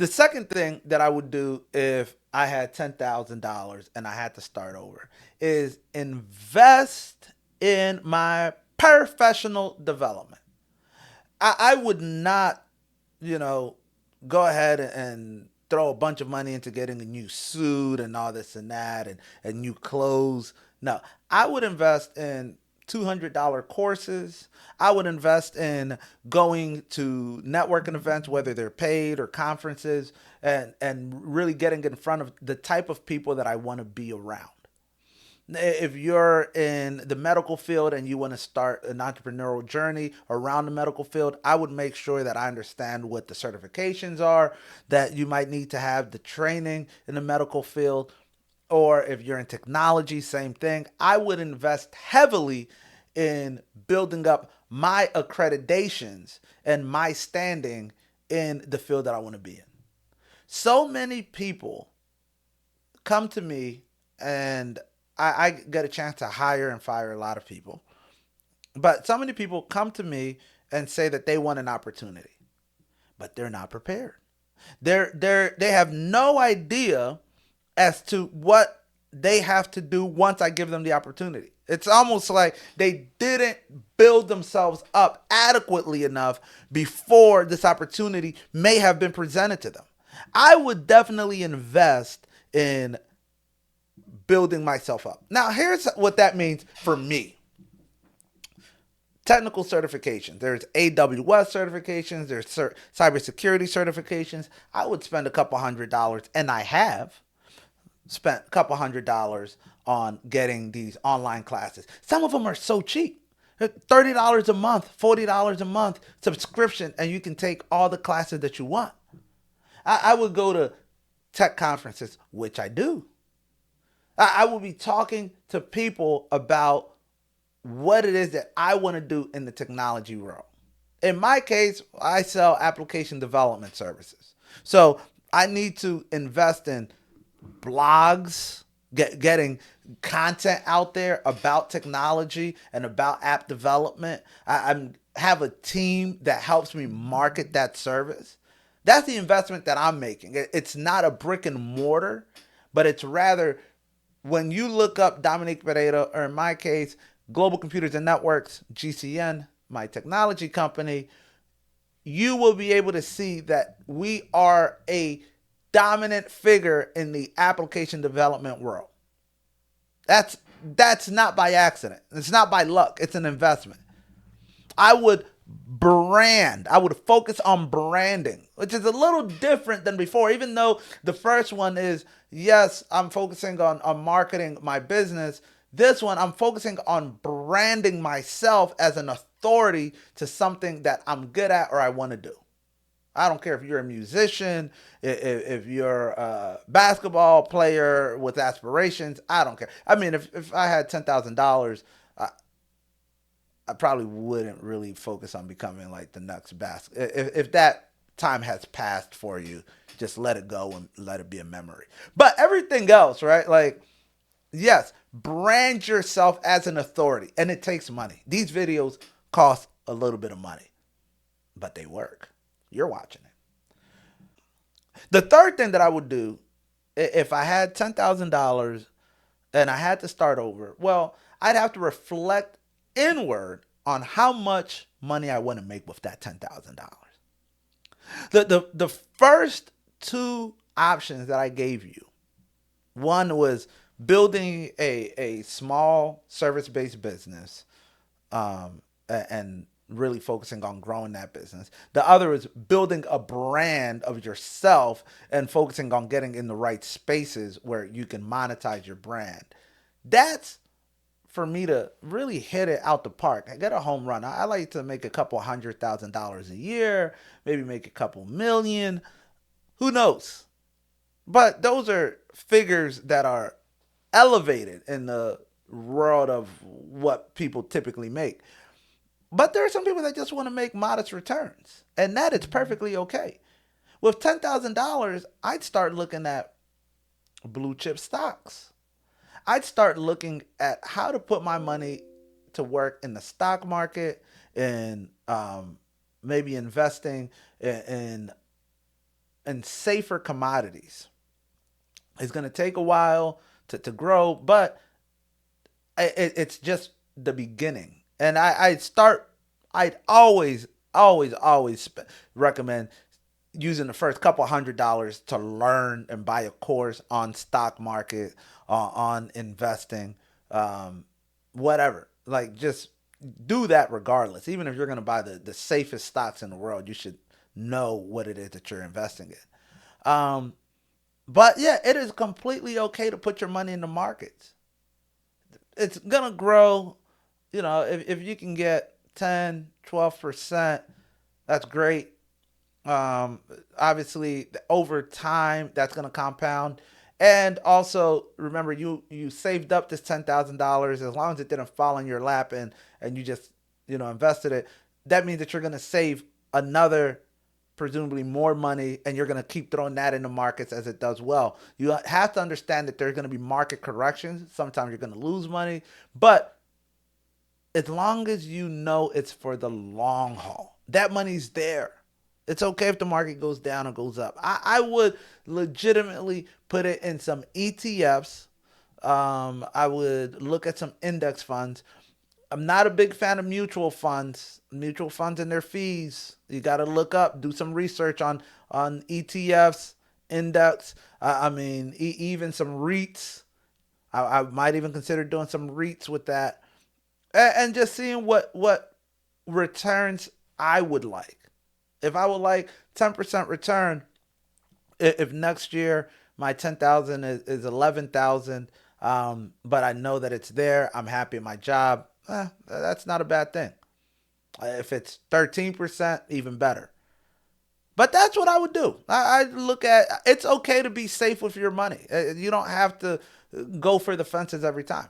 The second thing that I would do if I had $10,000 and I had to start over is invest in my professional development. I would not, you know, go ahead and throw a bunch of money into getting a new suit and all this and that and new clothes. No, I would invest in $200 courses. I would invest in going to networking events, whether they're paid or conferences, and really getting in front of the type of people that I want to be around. If you're in the medical field and you want to start an entrepreneurial journey around the medical field, I would make sure that I understand what the certifications are that you might need to have, the training in the medical field. Or if you're in technology, same thing. I would invest heavily in building up my accreditations and my standing in the field that I want to be in. So many people come to me, and I get a chance to hire and fire a lot of people. But so many people come to me and say that they want an opportunity, but they're not prepared. They have no idea as to what they have to do once I give them the opportunity. It's almost like they didn't build themselves up adequately enough before this opportunity may have been presented to them. I would definitely invest in building myself up. Now, here's what that means for me. Technical certifications. There's AWS certifications. There's cybersecurity certifications. I would spend a couple $100, and I have spent a couple $100 on getting these online classes. Some of them are so cheap. $30 a month, $40 a month subscription, and you can take all the classes that you want. I would go to tech conferences, which I do. I will be talking to people about what it is that I want to do in the technology world. In my case, I sell application development services. So I need to invest in blogs, getting content out there about technology and about app development. I have a team that helps me market that service. That's the investment that I'm making. It's not a brick and mortar, but it's rather when you look up Dominique Pereira, or in my case, Global Computers and Networks, GCN, my technology company, you will be able to see that we are a dominant figure in the application development world. That's that's not by accident. It's not by luck. It's an investment. I would brand. I would focus on branding, which is a little different than before. Even though the first one is, yes, I'm focusing on marketing my business. This one, I'm focusing on branding myself as an authority to something that I'm good at or I want to do. I don't care if you're a musician, if you're a basketball player with aspirations. I don't care. I mean, if I had $10,000, I probably wouldn't really focus on becoming like the next if that time has passed for you, just let it go and let it be a memory. But everything else, right? Like, yes, brand yourself as an authority, and it takes money. These videos cost a little bit of money, but they work. You're watching it. The third thing that I would do if I had $10,000 and I had to start over, well, I'd have to reflect inward on how much money I want to make with that $10,000. The first two options that I gave you, one was building a small service based business, and really focusing on growing that business. The other is building a brand of yourself and focusing on getting in the right spaces where you can monetize your brand. That's for me to really hit it out the park. I get a home run. I like to make a couple $100,000 a year, maybe make a couple million. Who knows? But those are figures that are elevated in the world of what people typically make. But there are some people that just want to make modest returns, and that is perfectly okay. With $10,000, I'd start looking at blue chip stocks. I'd start looking at how to put my money to work in the stock market and maybe investing in in safer commodities. It's going to take a while to grow, but it's just the beginning. And I'd always recommend using the first couple $100 to learn and buy a course on stock market, on investing, whatever. Like, just do that regardless. Even if you're going to buy the safest stocks in the world, you should know what it is that you're investing in. But yeah, it is completely okay to put your money in the markets. It's gonna grow. If you can get 10, 12%, that's great. Obviously, over time, that's gonna compound. And also, remember, you saved up this $10,000. As long as it didn't fall in your lap and you just invested it, that means that you're gonna save another, presumably more money, and you're going to keep throwing that in the markets as it does well. You have to understand that there's going to be market corrections. Sometimes you're going to lose money, but as long as you know it's for the long haul, that money's there. It's okay if the market goes down or goes up. I would legitimately put it in some ETFs. I would look at some index funds. I'm not a big fan of mutual funds. Mutual funds and their fees. You got to look up, do some research on ETFs, index. Even some REITs. I might even consider doing some REITs with that, and just seeing what returns I would like. If I would like 10% return, if next year my 10,000 is 11,000, but I know that it's there, I'm happy in my job. That's not a bad thing. If it's 13%, even better. But that's what I would do. I look at, it's okay to be safe with your money. You don't have to go for the fences every time.